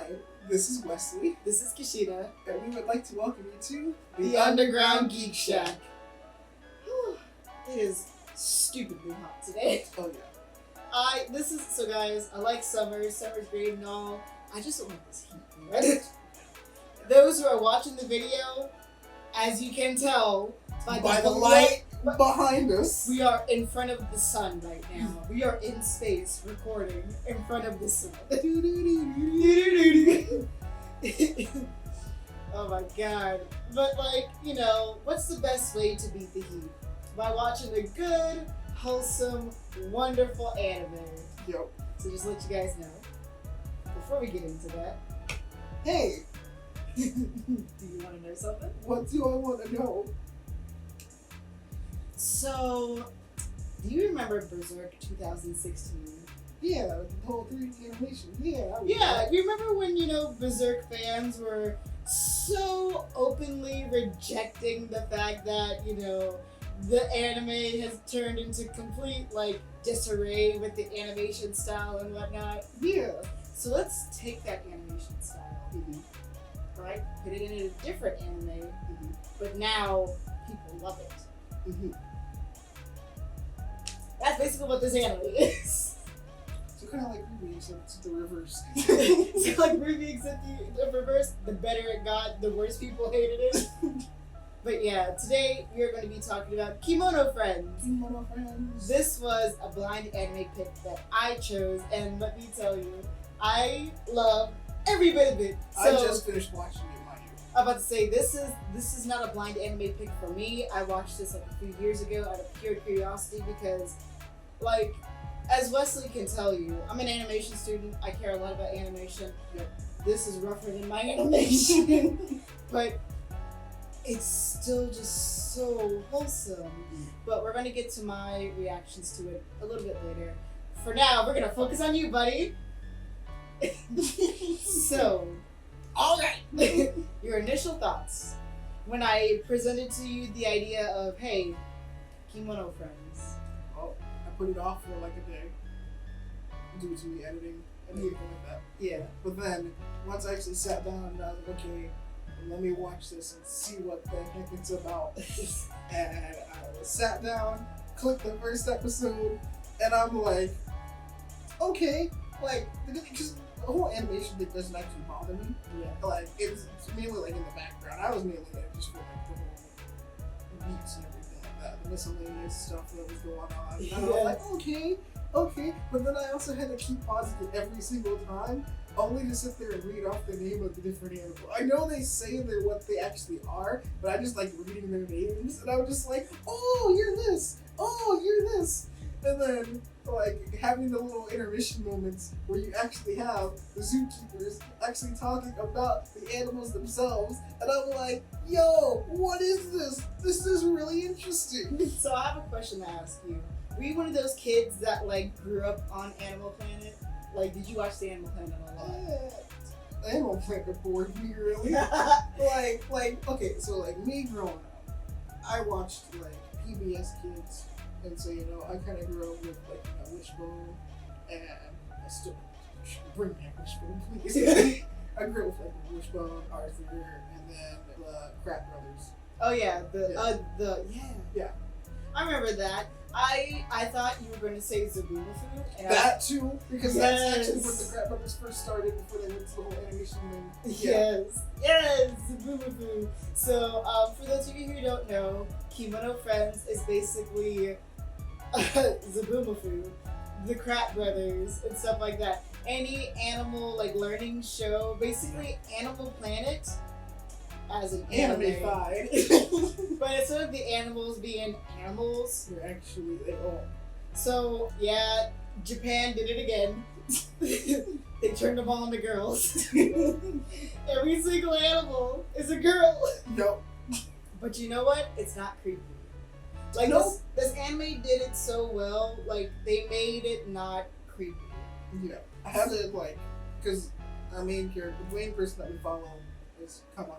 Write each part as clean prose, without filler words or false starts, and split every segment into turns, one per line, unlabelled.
Hi, this is Wesley.
This is Kishida.
And we would like to welcome you to
The Underground Geek Shack. It is stupidly hot today.
Oh yeah.
So guys, I like summer. Summer's great and all. I just don't like this heat, right? Those who are watching the video, as you can tell
by the light behind us,
we are in front of the sun right now. We are in space recording in front of the sun. Oh my god. But what's the best way to beat the heat? By watching a good, wholesome, wonderful anime.
Yep.
So just let you guys know. Before we get into that,
hey,
do you want to know something?
What do I want to know?
So, do you remember Berserk 2016?
Yeah, the whole 3D animation.
Yeah, you remember when, Berserk fans were so openly rejecting the fact that, the anime has turned into complete, disarray with the animation style and whatnot?
Yeah.
So let's take that animation style, right? Put it in a different anime, but now people love it. That's basically what this anime is.
So kind of like Ruby, except it's the reverse.
So like Ruby, except the reverse. The better it got, the worse people hated it. But yeah, today we are going to be talking about Kemono Friends.
Kemono Friends.
This was a blind anime pick that I chose, and let me tell you, I love every bit of it. So,
I just finished watching it, mind you.
I'm about to say, this is not a blind anime pick for me. I watched this a few years ago out of pure curiosity because, as Wesley can tell you, I'm an animation student. I care a lot about animation.
Yep.
This is rougher than my animation, but it's still just so wholesome. But we're going to get to my reactions to it a little bit later. For now, we're going to focus on you, buddy. So,
alright.
Your initial thoughts when I presented to you the idea of, hey, Kemono Friends.
Well, I put it off for a day due to me editing and everything like that.
Yeah.
But then, once I actually sat down and I was like, okay, let me watch this and see what the heck it's about. And I sat down, clicked the first episode, and I'm like, okay, because the whole animation thing doesn't actually bother me.
Yeah.
It's mainly in the background. I was mainly there just for the whole beats and everything like that, the miscellaneous stuff that was going on. And I was like, okay, but then I also had to keep pausing it every single time, only to sit there and read off the name of the different animals. I know they say they're what they actually are, but I just like reading their names, and I was just like, oh, you're this, oh, you're this. And then, having the little intermission moments where you actually have the zookeepers actually talking about the animals themselves, and I'm like, yo, what is this? This is really interesting.
So I have a question to ask you. Were you one of those kids that grew up on Animal Planet? Did you watch the Animal Planet a lot?
Animal Planet bored me really. Okay, so me growing up, I watched PBS Kids, and so I kind of grew up with Wishbone, and I still bring back Wishbone, please. I grew up with Wishbone, Arthur, and then the Crap Brothers.
Oh yeah,
yeah.
I remember that. I thought you were going to say Zaboomafoo.
That too, because that's actually when the Crap Brothers first started before they went to the whole animation thing.
Yeah. Yes, Zaboomafoo. So, for those of you who don't know, Kemono Friends is basically Zaboomafoo, the Crap Brothers, and stuff like that. Any animal learning show, basically Animal Planet. As an
anime-fied.
But instead of the animals being animals,
they're actually they all.
So yeah, Japan did it again. They turned them all into girls. Every single animal is a girl.
Nope.
But you know what? It's not creepy. This anime did it so well. They made it not creepy.
Yeah, I have to because our main character, the main person that we follow is Kemono.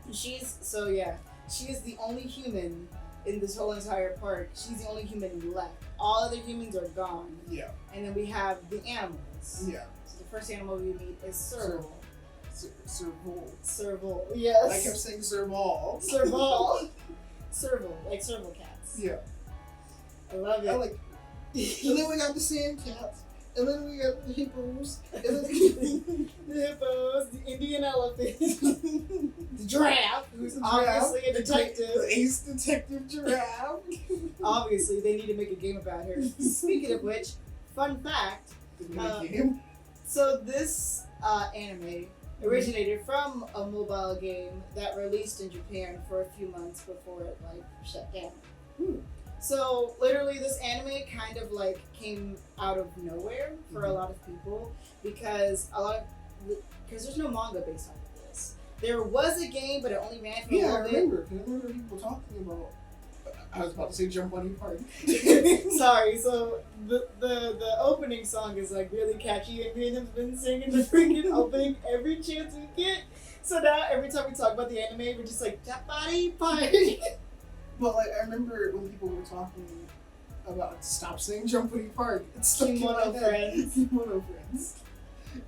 She is the only human in this whole entire park. She's the only human left. All other humans are gone.
Yeah.
And then we have the animals.
Yeah.
So the first animal we meet is Searle.
Serval.
Serval, yes.
I kept saying Serval.
Serval. Serval, like serval cats.
Yeah.
I love it.
I like. And then we got the sand cats. And then we got the hippos. And then
the hippos, the Indian elephant, the giraffe, who's obviously a detective.
The ace detective giraffe.
Obviously, they need to make a game about her. Speaking of which, fun fact.
Game.
So this anime originated from a mobile game that released in Japan for a few months before it shut down. So literally this anime kind of came out of nowhere for a lot of people because there's no manga based on this. There was a game, but it only ran for a little bit.
I remember people talking about. I was about to say Jump Bunny Party.
Sorry, so the opening song is really catchy, and me and him's been singing the freaking opening every chance we get. So now every time we talk about the anime, we're just like Jump Bunny Party.
But I remember when people were talking about stop saying Jump Bunny Party. It's
Kemono Friends.
Kemono Friends.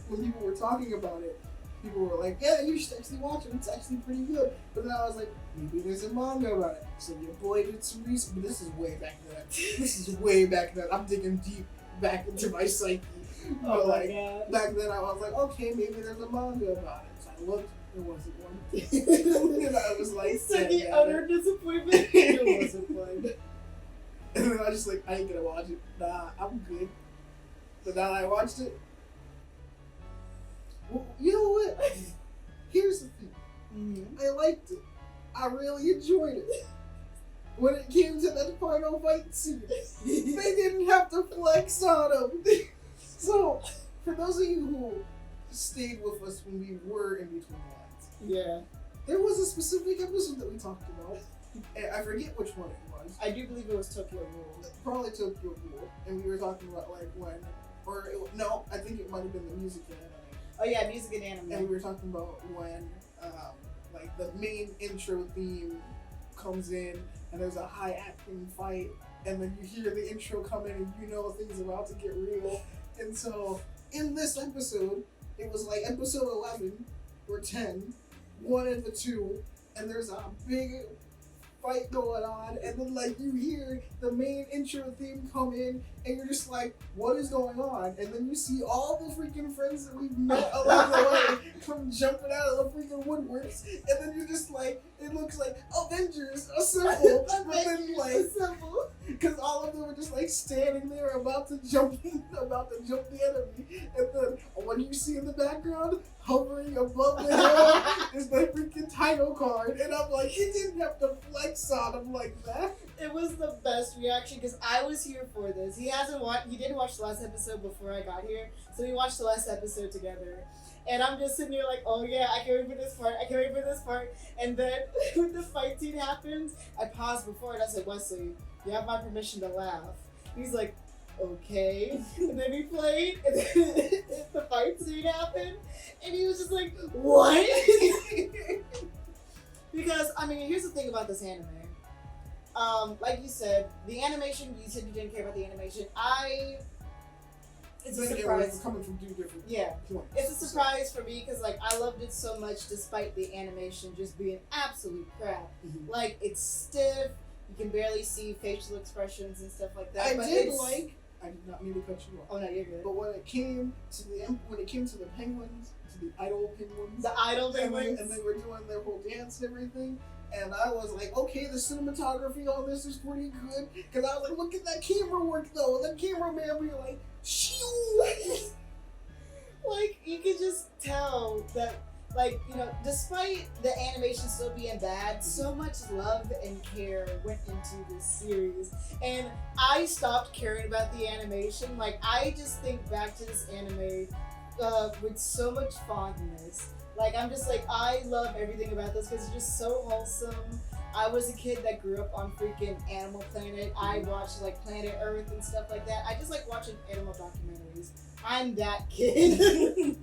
When people were talking about it, people were like, yeah, you should actually watch it. It's actually pretty good. But then I was like, maybe there's a manga about it. So your boy did some research. But this is way back then. I'm digging deep back into my psyche.
Oh
but
my God.
Back then I was like, okay, maybe there's a manga about it. So I looked. There wasn't one. And I was like,
said the utter disappointment. There wasn't one.
And then I was just I ain't gonna watch it. Nah, I'm good. But now I watched it. Well, you know what? Here's the thing.
Mm-hmm.
I liked it. I really enjoyed it. When it came to that final fight scene, they didn't have to flex on them. So, for those of you who stayed with us when we were in between lines,
yeah,
there was a specific episode that we talked about, and I forget which one it was.
I do believe it was Tokyo Ghoul.
Probably Tokyo Ghoul, and we were talking about when, no, I think it might have been the music and anime.
Oh yeah, music and anime.
And we were talking about when, the main intro theme comes in, and there's a high acting fight, and then you hear the intro come in, and you know things are about to get real. And so, in this episode, it was episode 11 or 10, one of the two, and there's a big fight going on, and then you hear the main intro theme come in, and you're just like, what is going on? And then you see all the freaking friends that we've met along the way come jumping out of the freaking woodworks, and then you're just it looks like Avengers Assemble, but then because all of them are just standing there about to jump the enemy, and then when you see in the background, hovering above the hill is the freaking title card, and I'm like, he didn't have to flex on him like that.
It was the best reaction because I was here for this. He didn't watch the last episode before I got here, so we watched the last episode together. And I'm just sitting here oh yeah, I can't wait for this part. And then when the fight scene happens, I paused before and I said, Wesley, you have my permission to laugh. He's like, okay. And then we played, and then the fight scene happened, and he was just like, what? Because, here's the thing about this anime. Like you said, the animation, you said you didn't care about the animation. It's a surprise.
It's coming from two different points.
It's a surprise for me because I loved it so much despite the animation just being absolute crap.
Mm-hmm.
It's stiff, you can barely see facial expressions and stuff like that.
I did not mean to cut you off.
Oh no, you're good.
But when it came to the penguins, to the idol penguins, and they were doing their whole dance and everything, and I was like, okay, the cinematography on this is pretty good, because I was like, look at that camera work though, and the cameraman be like, shoo!
You could just tell that, despite the animation still being bad, so much love and care went into this series. And I stopped caring about the animation. I just think back to this anime with so much fondness. I'm just I love everything about this because it's just so wholesome. I was a kid that grew up on freaking Animal Planet. I watched Planet Earth and stuff like that. I just like watching animal documentaries. I'm that kid.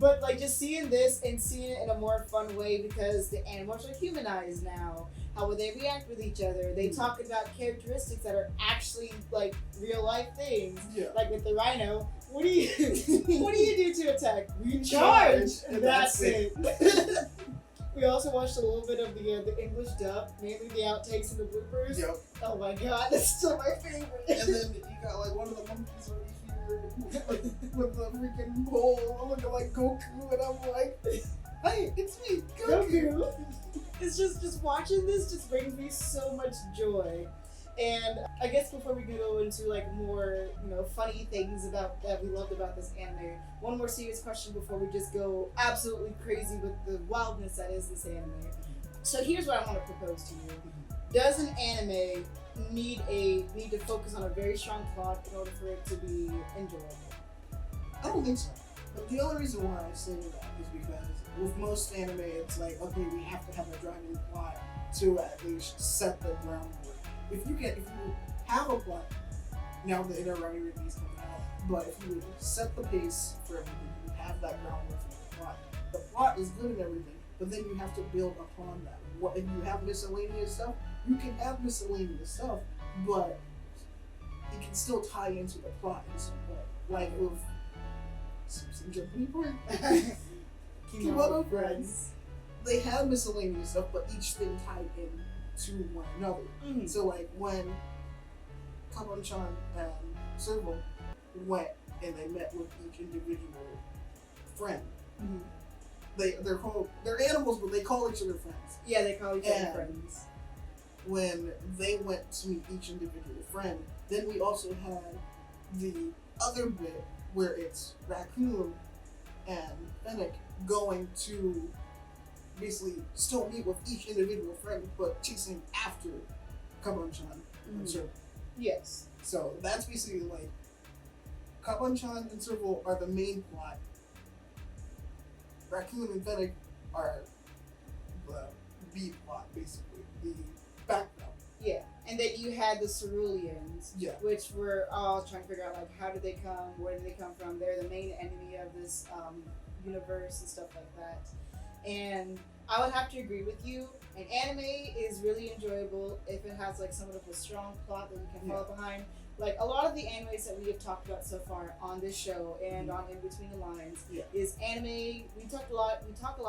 But just seeing this and seeing it in a more fun way because the animals are humanized now. How would they react with each other? They talk about characteristics that are actually real life things.
Yeah.
With the rhino, What do you do to attack? We charge. And that's it. We also watched a little bit of the English dub, mainly the outtakes and the bloopers.
Yep.
Oh my god, that's still my favorite.
And then you got like one of the monkeys over here with the freaking pole looking like Goku, and I'm like, hey, it's me, Goku.
It's just watching this just brings me so much joy. And I guess before we can go into like more, funny things about that we loved about this anime, one more serious question before we just go absolutely crazy with the wildness that is this anime. So here's what I want to propose to you. Does an anime need to focus on a very strong plot in order for it to be enjoyable?
I don't think so. But the only reason why I say that is because with most anime, it's like, okay, we have to have a driving plot to at least set the groundwork. If you have a plot, now the Interrunny release coming out, but if you would set the pace for everything, you have that groundwork for the plot. The plot is good and everything, but then you have to build upon that. What if you have miscellaneous stuff? You can have miscellaneous stuff, but it can still tie into the plot in some way. Like with some Japanese part. Kemono Friends. They have miscellaneous stuff, but each thing tied in to one another. Mm-hmm. So like when Kaban-chan and Serval went and they met with each individual friend, mm-hmm. they're animals, but they call each other friends.
Yeah, they call each other friends.
When they went to meet each individual friend, then we also had the other bit where it's Raccoon and Fennec going to basically still meet with each individual friend, but chasing after Kaban-chan and Serval.
Yes.
So that's basically like Kaban-chan and Serval are the main plot. Raccoon and Fennec are the B plot, basically, the background.
Yeah, and then you had the Ceruleans, which were all trying to figure out like how did they come, where did they come from? They're the main enemy of this universe and stuff like that. And I would have to agree with you. An anime is really enjoyable if it has like somewhat of a strong plot that you can follow behind. Like a lot of the animes that we have talked about so far on this show and on In Between the Lines is anime. We talk a lot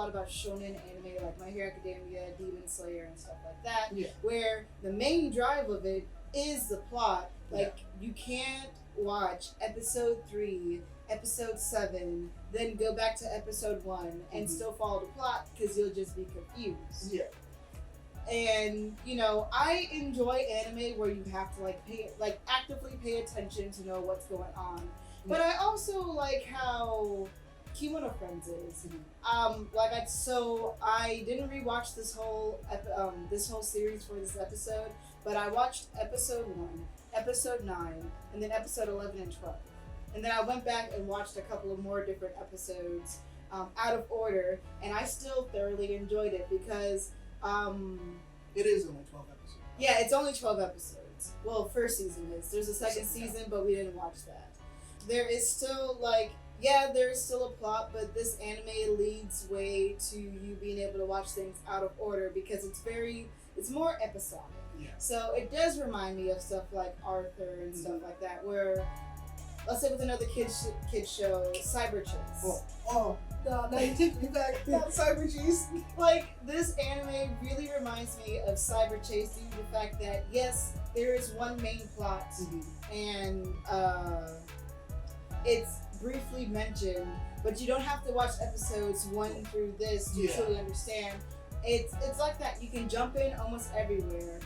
about shonen anime like My Hero Academia, Demon Slayer, and stuff like that. Yeah. Where the main drive of it is the plot. Like you can't watch episode 3, episode 7, then go back to episode 1 and still follow the plot because you'll just be confused. Yeah. And I enjoy anime where you have to actively pay attention to know what's going on. But I also like how Kemono Friends is. I didn't rewatch this whole series for this episode, but I watched episode 1, episode 9, and then episode 11 and 12. And then I went back and watched a couple of more different episodes out of order, and I still thoroughly enjoyed it because
it is only 12 episodes.
Yeah, it's only 12 episodes. Well, first season is. There's a second season, but we didn't watch that. There is still there is still a plot, but this anime leads way to you being able to watch things out of order because it's more episodic. Yeah. So it does remind me of stuff like Arthur and stuff like that, where let's say with another kids show, Cyber Chase.
Oh, no, now you take me back. Not Cyber Chase.
Like, this anime really reminds me of Cyber Chase due to the fact that, yes, there is one main plot, and it's briefly mentioned, but you don't have to watch episodes 1 through this to truly understand. It's like that. You can jump in almost everywhere,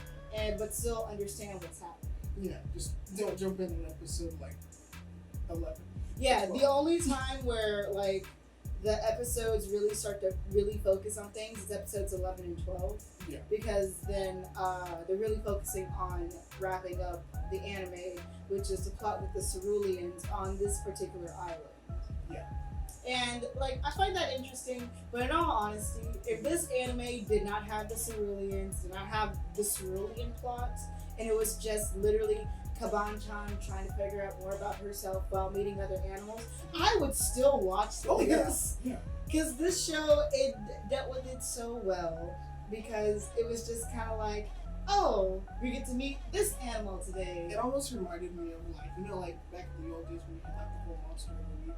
but still understand what's happening.
Yeah, just don't jump in episode 11.
Yeah, the only time where the episodes really start to really focus on things is episodes 11 and 12. Yeah. Because then they're really focusing on wrapping up the anime, which is the plot with the Ceruleans on this particular island. Yeah. And I find that interesting, but in all honesty, if this anime did not have the Ceruleans, did not have the Cerulean plot, and it was just literally Kaban-chan trying to figure out more about herself while meeting other animals, I would still watch this. Because this show, it dealt with it so well, because it was just kind of oh, we get to meet this animal today.
It almost reminded me of like, you know, like back in the old days when you had like the whole monster of the week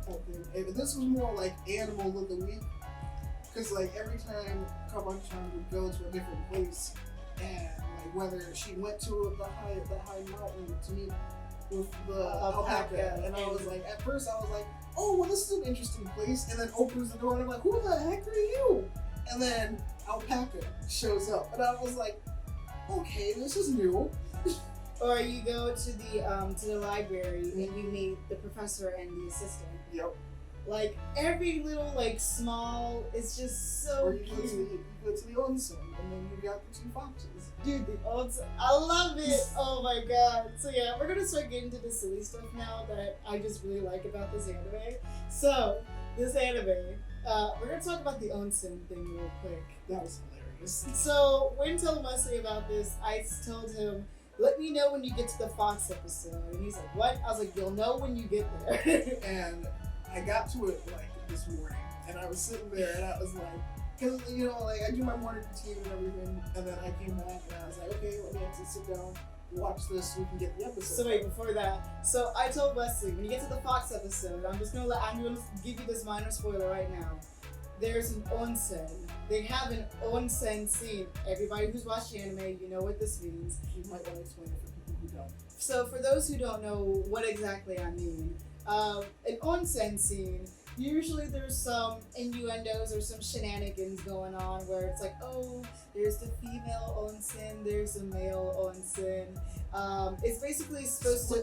type thing. And this was more like animal of the week. Because like every time Kaban-chan would go to a different place, and like whether she went to the high mountain to meet with the alpaca, and I was like, at first I was like, oh well, this is an interesting place, and then opens the door and I'm like, who the heck are you? And then alpaca shows up, and I was like, okay, this is new.
Or you go to the library and you meet the professor and the assistant.
Yep.
Like every little like small, it's just so
Or you
cute.
go to the onsen, and then you got the two foxes.
Dude, the onsen, I love it. Oh my god. So yeah, we're gonna start getting to the silly stuff now that I just really like about this anime. So this anime, we're gonna talk about the onsen thing real quick.
That was hilarious.
So when telling Wesley about this, I told him, let me know when you get to the Fox episode. And he's like, what? I was like, you'll know when you get there.
And I got to it like this morning, and I was sitting there, and I was like, because you know, like I do my morning routine and everything, and then I came back and I was like, okay, let me actually sit down, watch this, so we can get the episode.
So wait, before that, so I told Wesley, when you get to the Fox episode, I'm gonna give you this minor spoiler right now. There's an onsen. They have an onsen scene. Everybody who's watched anime, you know what this means.
You might want to explain it for people who don't.
So for those who don't know what exactly I mean, an onsen scene, usually there's some innuendos or some shenanigans going on where it's like, oh, there's the female onsen, there's a male onsen. It's basically supposed to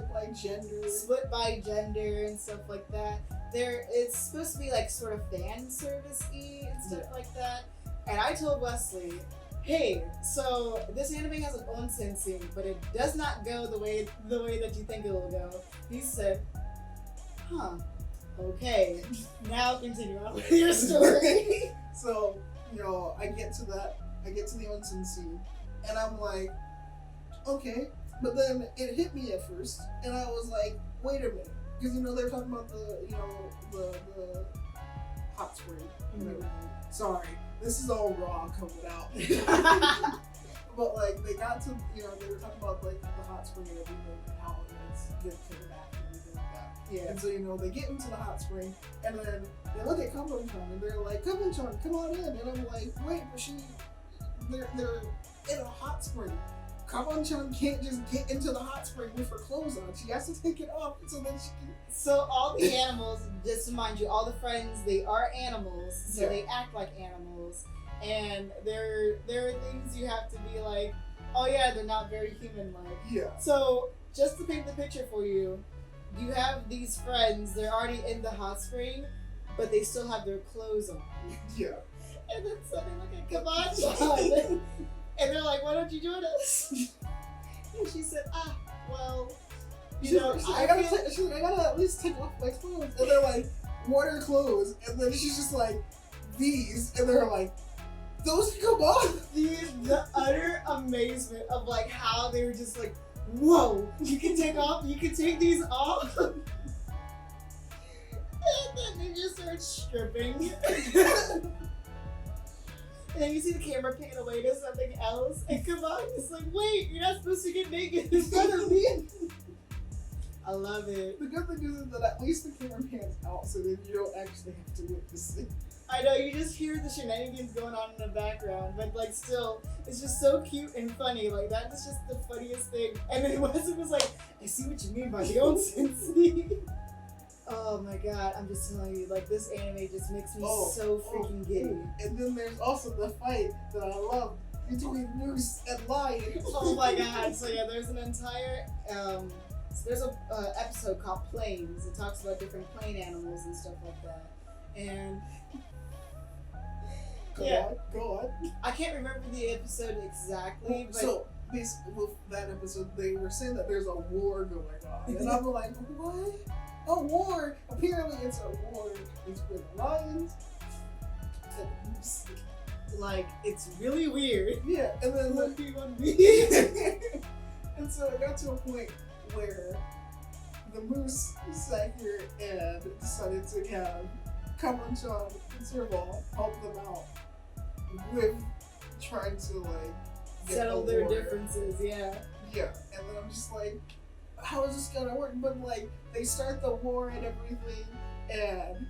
split by gender and stuff like that. It's supposed to be like sort of fan service-y and stuff like that. And I told Wesley, hey, so this anime has an onsen scene, but it does not go the way that you think it will go. He said, huh, okay, now continue on with your story.
So, you know, I get to the onsen scene, and I'm like, okay, but then it hit me at first, and I was like, wait a minute, because you know they're talking about the hot spring and everything. Sorry, this is all raw coming out. But like they got to, you know, they were talking about like the hot spring and everything and how it's good for the back and everything like that.
Yeah.
And so, you know, they get into the hot spring, and then they look at Kaban-chan, and they're like, Kaban-chan, come on in. And I'm like, wait, but they're in a hot spring. Kaban-chan can't just get into the hot spring with her clothes on. She has to take it off so then she can...
So all the animals, just to remind you, all the friends, they are animals, so they act like animals. And there are things you have to be like, oh yeah, they're not very human-like.
Yeah.
So just to paint the picture for you, you have these friends, they're already in the hot spring, but they still have their clothes on.
Yeah.
And then so they look at Kaban-chan, and they're like, why don't you join us? And she said, well, you know,
I gotta at least take off my clothes. And they're like, what are clothes? And then she's just like, these. And they're like, those come off.
The utter amazement of like how they were just like, whoa, you can take these off. And then they just start stripping. And then you see the camera pan away to something else, and come on, it's like, wait, you're not supposed to get naked in front of me. I love it.
The good thing is that at least the camera pans out so that you don't actually have to witness it.
I know, you just hear the shenanigans going on in the background, but like still, it's just so cute and funny. Like that was just the funniest thing. And then Wesley was like, I see what you mean by the onsen scene. Oh my god, I'm just telling you, like this anime just makes me so freaking giddy.
And then there's also the fight that I love between Moose and Lion.
Oh my god, so yeah, there's an entire, there's a episode called Planes. It talks about different plane animals and stuff like that. And
Go on.
I can't remember the episode exactly, but
so with that episode, they were saying that there's a war going on, and I'm like, what? A war? Apparently, it's a war. It's with lions and moose.
like it's really weird.
Yeah, and then
What do you want to be?
and so it got to a point where the moose sat here and decided to have Kaban-chan and Serval help them out with trying to like
settle their differences. Yeah.
Yeah, and then I'm just like, how is this gonna work? But like, they start the war and everything, and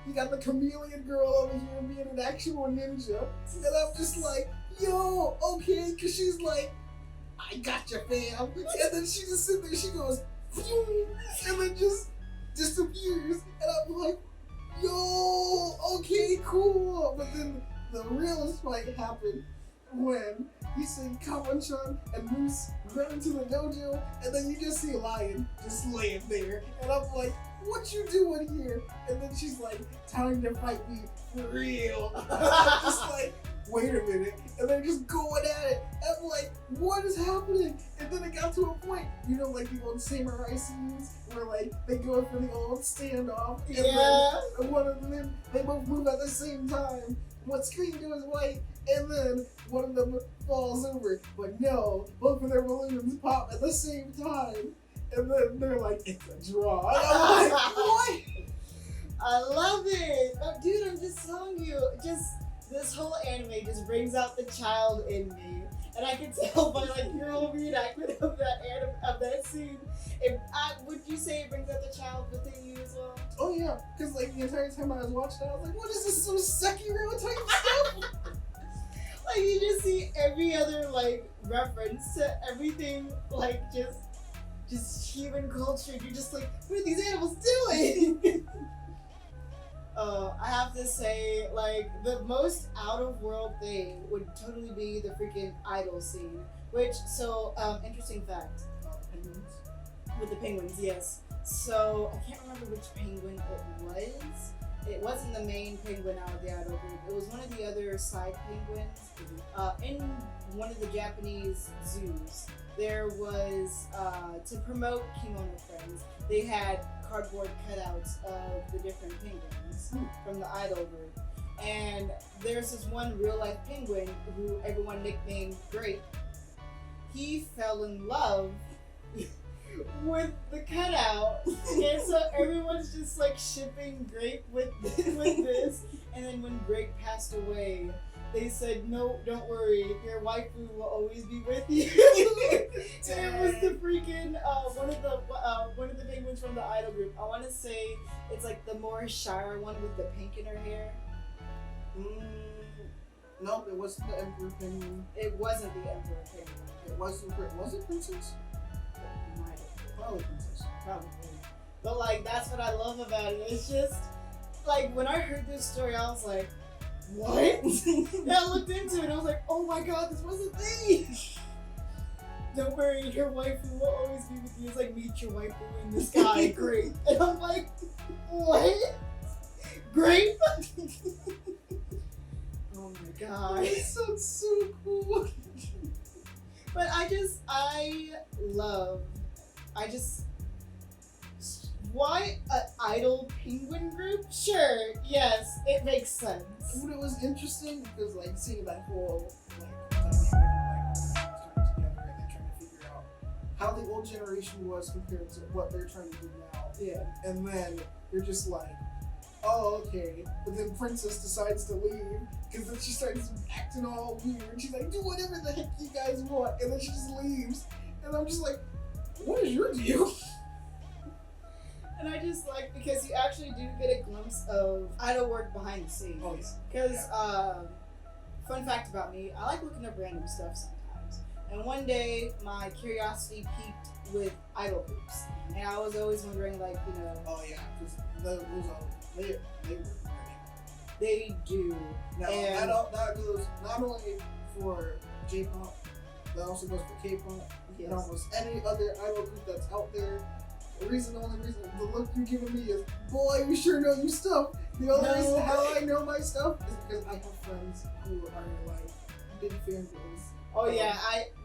you got the chameleon girl over here being an actual ninja, and I'm just like, yo, okay, because she's like, I got you, fam. And then she just sits there, she goes, phew, and then just disappears, and I'm like, yo, okay, cool. But then the realest fight happened when you see Kawan-chan and Moose run into the dojo, and then you just see Lion just laying there, and I'm like, what you doing here? And then she's like, time to fight me for real. I'm just like, wait a minute, and they're just going at it. I'm like, what is happening? And then it got to a point, you know, like the old samurai scenes where like they go for the old standoff, and then one of them, they both move at the same time. What screen goes white, and then one of them falls over. But no, both of their balloons pop at the same time, and then they're like, it's a draw. And I'm like, what?
I love it, oh, dude. I'm just telling you, just this whole anime just brings out the child in me, and I can tell by like your whole reenactment of that scene. Would you say it brings out the child within you as well?
Oh yeah, because like the entire time I was watching it, I was like, what is this, some Sekiro type stuff?
Like you just see every other like reference to everything, like just human culture. You're just like, what are these animals doing? I have to say, like, the most out-of-world thing would totally be the freaking idol scene. Which, so, interesting fact.
Penguins.
With the penguins, yes. So, I can't remember which penguin it was. It wasn't the main penguin out of the idol group. It was one of the other side penguins. In one of the Japanese zoos, there was, to promote Kemono Friends, they had cardboard cutouts of the different penguins from the idol group. And there's this one real life penguin who everyone nicknamed Grape. He fell in love with the cutout, and so everyone's just like shipping Grape with this. And then when Grape passed away, they said, no, don't worry, your waifu will always be with you. And it was the freaking one of the penguins from the idol group. I want to say it's like the more shyer one with the pink in her hair.
Nope, it wasn't the Emperor Penguin.
It wasn't the Emperor Penguin.
It wasn't. Was it Princess? Probably Princess.
Probably. But like that's what I love about it. It's just like when I heard this story, I was like, what? And I looked into it and I was like, oh my god, this was a thing! Don't worry, your waifu will always be with you. It's like, meet your waifu in the sky, Grape. And I'm like, what? Grape? Oh my god.
That sounds so cool.
But why an idol penguin group? Sure, yes, it makes sense.
But it was interesting because like seeing that whole dynamic, coming together and then trying to figure out how the old generation was compared to what they're trying to do now.
Yeah.
And then they're just like, oh, okay. But then Princess decides to leave because then she starts acting all weird. She's like, do whatever the heck you guys want. And then she just leaves. And I'm just like, what is your deal?
And I just like, because you actually do get a glimpse of idol work behind the scenes.
Oh, yeah.
Because, fun fact about me, I like looking up random stuff sometimes. And one day, my curiosity peaked with idol groups. And I was always wondering, like, you know.
Oh, yeah. Because those are, they work.
They do.
Now,
and
that goes not only for J-pop, that also goes for K-pop,
yes.
and almost any other idol group that's out there. The only reason, the look you're giving me is, boy, you sure know your stuff. The only reason how I know my stuff is because I have friends who are like big fanboys.
Oh yeah,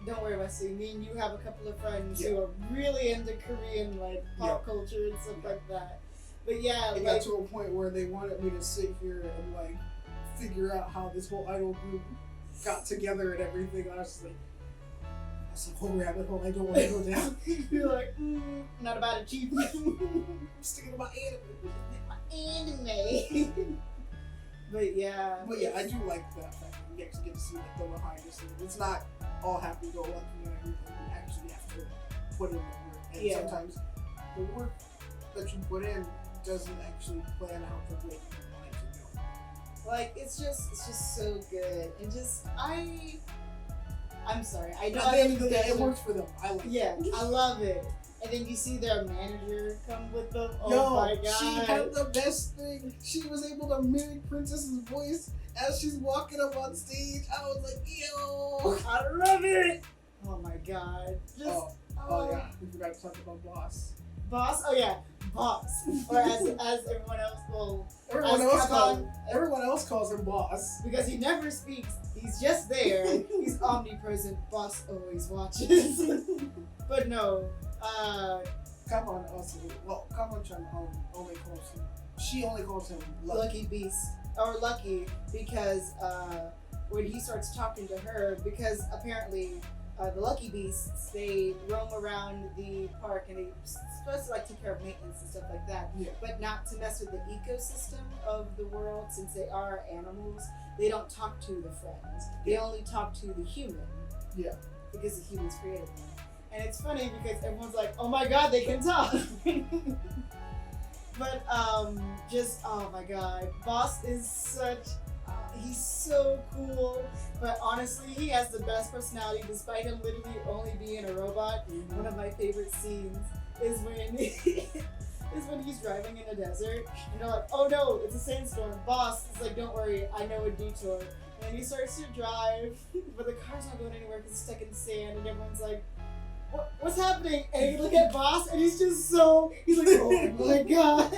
don't worry, Wesley. Me and you have a couple of friends who are really into Korean like pop culture and stuff like that. But yeah,
it got to a point where they wanted me to sit here and like figure out how this whole idol group got together and everything. And I was just like, that's a whole rabbit hole I don't want to go down.
You're like, not about achievement.
I'm sticking to my
anime. But yeah,
I do like that fact that we actually get to see like the behind the scenes. It's not all happy-go-lucky and everything. You actually have to put in the work, and
Yeah.
sometimes the work that you put in doesn't actually plan out the way you want it to go.
Like it's just so good, and just I'm sorry, I know
At the end of the day, it works for them. I like it.
I love it. And then you see their manager come with them. Oh
Yo,
my god.
she had the best thing. She was able to mimic Princess's voice as she's walking up on stage. I was like, yo,
I love it. Oh my god. Just
oh yeah, we forgot to talk about Boss.
Boss? Oh yeah, Boss. Or as everyone else will.
Everyone else calls him Boss.
Because he never speaks. He's just there. He's omnipresent. Boss always watches. But no.
Kaban also. Well, Kaban-chan only calls him. She only calls him
Lucky Beast. Or Lucky because when he starts talking to her, because apparently the Lucky Beasts, they roam around the park and they're supposed to like take care of maintenance and stuff like that,
Yeah.
but not to mess with the ecosystem of the world since they are animals. They don't talk to the friends. They only talk to the human.
Yeah.
Because the humans created them. And it's funny because everyone's like, oh my god, they can talk. But just oh my god, Boss is such he's so cool, but honestly he has the best personality despite him literally only being a robot.
Mm-hmm.
One of my favorite scenes is when he's driving in a desert and they're like, oh no, it's a sandstorm. Boss is like, don't worry, I know a detour. And then he starts to drive, but the car's not going anywhere because it's stuck in the sand, and everyone's like, what's happening? And you look at Boss and he's like, oh my god.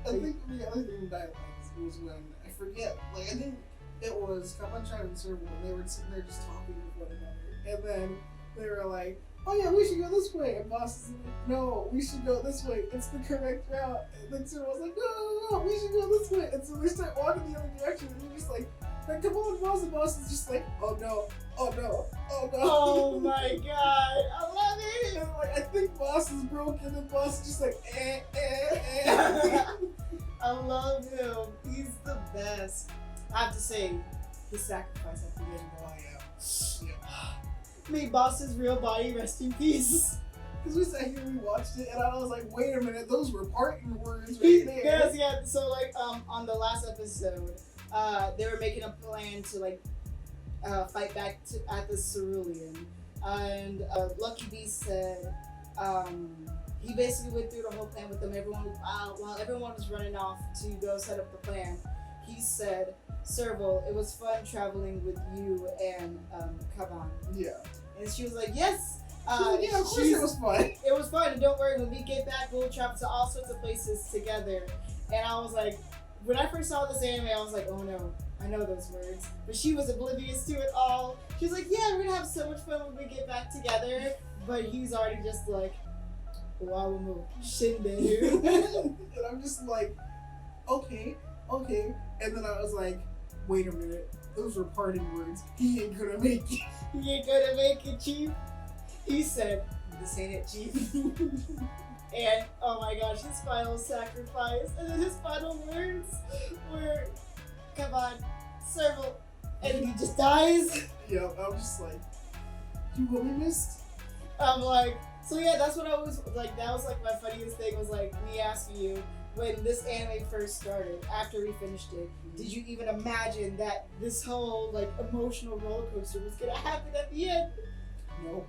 I think the other thing that I liked was when, I forget, like I think it was Kaban-chan and Serval, and they were sitting there just talking with one another, and then they were like, oh yeah, we should go this way, and Boss is like, no, we should go this way, it's the correct route, and then Serval's like, no, we should go this way, and so they start walking the other direction, and you're just like, come on, Boss, and Boss is just like, oh no, oh no, oh no.
Oh my god, I love it.
And like, I think Boss is broken, and Boss is just like, eh.
I love him. He's the best. I have to say, his sacrifice at the end though.
Yeah.
May Boss's real body rest in peace.
Because we sat here, we watched it, and I was like, wait a minute, those were parting words right there.
Yes, yeah. So like on the last episode, they were making a plan to like fight back at the Cerulean, and Lucky Beast said he basically went through the whole plan with them. While everyone was running off to go set up the plan, he said, Serval, it was fun traveling with you and Kaban.
Yeah.
And she was like, yes.
Yeah, of course it was fun.
It was fun, and don't worry, when we get back, we'll travel to all sorts of places together. And I was like, when I first saw this anime, I was like, oh no, I know those words. But she was oblivious to it all. She was like, yeah, we're gonna have so much fun when we get back together. But he's already just like, wow, Shinderu.
And I'm just like, okay. And then I was like, wait a minute, those were parting words. He ain't gonna make it.
He ain't gonna make it, Chief. He said, this ain't it, Chief. And oh my gosh, his final sacrifice, and then his final words were, come on, Serval, and he just dies.
Yeah, I'm just like, you what we missed?
I'm like, so yeah, that's what I was like. That was like my funniest thing was like me asking you when this anime first started. After we finished it, did you even imagine that this whole like emotional roller coaster was gonna happen at the end?
Nope.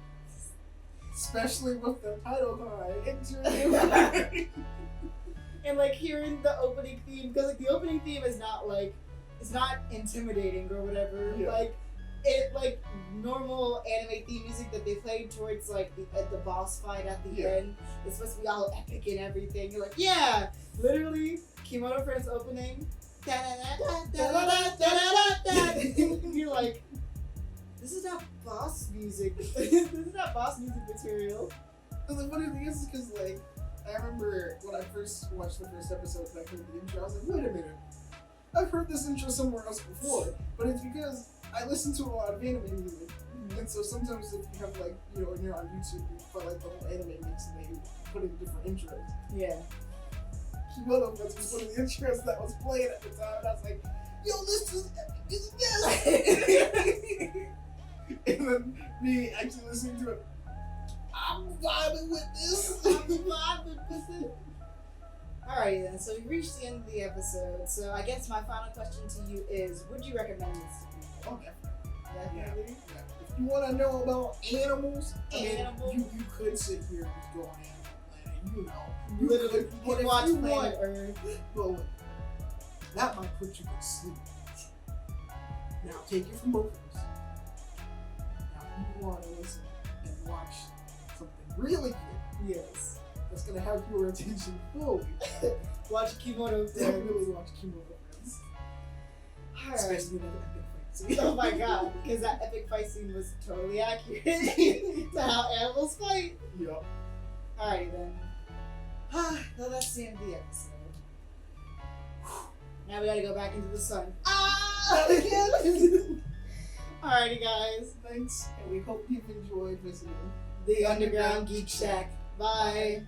Especially with the title card.
And like hearing the opening theme, because like the opening theme is not like, it's not intimidating or whatever.
Yeah.
Like it like normal anime theme music that they played towards like at the boss fight at the end. It's supposed to be all epic and everything. You're like, yeah, literally Kemono Friends opening. You're like, this is not boss music. This is not boss music material.
And the funny thing is because like I remember when I first watched the first episode and I heard the intro, I was like, wait a minute, I've heard this intro somewhere else before. But it's because I listen to a lot of anime music. And so sometimes if you have like, you know, when you're on YouTube, you put like the whole anime mix and they put in different intros.
Yeah.
Kemono Friends was one of the intros that was playing at the time, and I was like, yo, this is yes. And then me actually listening to it, I'm vibing with this.
I'm vibing with it. Alrighty then, so we reached the end of the episode. So I guess my final question to you is, would you recommend this to people?
Oh,
Definitely.
yeah. If you want to know about animals,
Animals.
you could sit here and just go on Animal Planet. You know, you
Literally,
could,
you
but
can
if
watch
you
Planet
want,
Earth.
but that might put you to sleep. Now take it from both of us. Now if you want to listen and watch something really good,
Yes.
that's gonna have your attention fully.
Watch Kemono Friends.
Definitely watch Kemono Friends,
Alright.
especially that epic fight scene.
Oh my god, because that epic fight scene was totally accurate to how animals fight.
Yup.
Alrighty then. Well, that's the end of the episode. Now we gotta go back into the sun.
Again.
Alrighty guys.
Thanks, and we hope you've enjoyed visiting
The Underground Geek Shack. Bye.